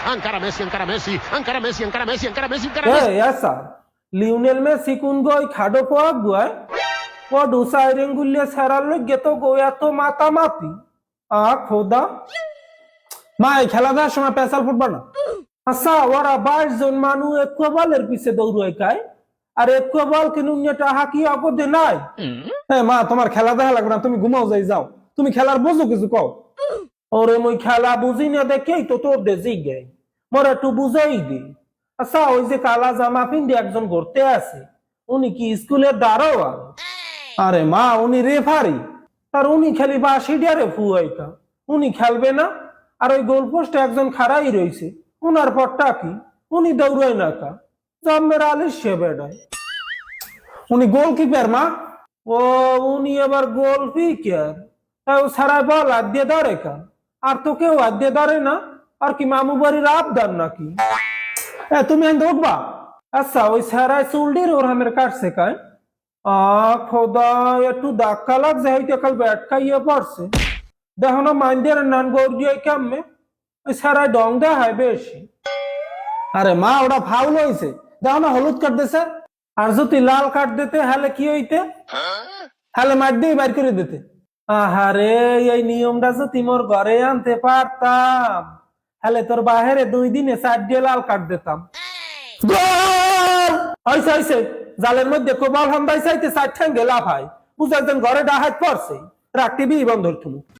Encara Messi, encara Messi, encara Messi, encara Messi, encara Messi, encara Messi. essa Lionel Messi কোন গই খাডো পাক গয় ও দুসাইরেন গুলিয়ে সারাল গে তো গো এত মাতামাতি খোদা মা এই খেলা দেওয়ার সময় পেশাল ফুটবো না আচ্ছা ওরা 22 জন মানুষ এক বলের পিছে দৌড়ায় কায় আর এক বল কিনুন টাকা কি অপদে নাই মা তোমার খেলা দেখা লাগবে না তুমি ঘুমাও যাও তুমি খেলার বুঝো কিছু কও ওরে মই খেলা বুঝি না দেখেই তো তোর দেজি গে মোরা একটু বুঝাই দি আচ্ছা ওই যে কালা জামা পিন্ডে একজন ঘুরতে আছে উনি কি স্কুলের দারোয়ান আরে মা উনি রেফারি আর উনি খালি বাসি ডিয়ারে ফুয়াইকা উনি খেলবে না আর ওই গোলপোস্টে একজন খাড়াই রয়েছে উনার পরটা কি উনি দৌড়ায় না কা জম্মের আলিশে বেড়ায় উনি গোলকিপার মা ও উনি এবার গোল পিকার তাই ও সারা বল হাত দিয়ে ধরে কা আর তো কেউ হাত দিয়ে ধরে না আর কি মামু বাড়ির আবদার নাকি তুমি এখন উঠবা আচ্ছা ওই সারাই চুলডির ওর হামের কাটছে কায় খোদা একটু ধাক্কা লাগছে হয়তো কাল ব্যাট খাইয়ে পড়ছে দেখো না মাইন্ডের নান গৌরিয়ে কামে ওই সারাই ডং দেখায় বেশি আরে মা ওটা ফাউল হয়েছে দেখো না হলুদ কাট দিছে আর যদি লাল কাট দিতে হলে কি হইতে হলে মার দিয়ে বাইর করে দিতে আহারে এই নিয়মটা যদি মোর ঘরে আনতে পারতাম হলে তোর বাহিরে 2 দিনে 4 দিয়ে লাল কাট দিতাম হইছে জালের মধ্যে কোবাল হামদাই চাইতে 4 ঠ্যাঙ্গে লাফায় বুঝাইতেন ঘরে ডাহাত পড়ছে রাখ টিভি বন্ধ তুমি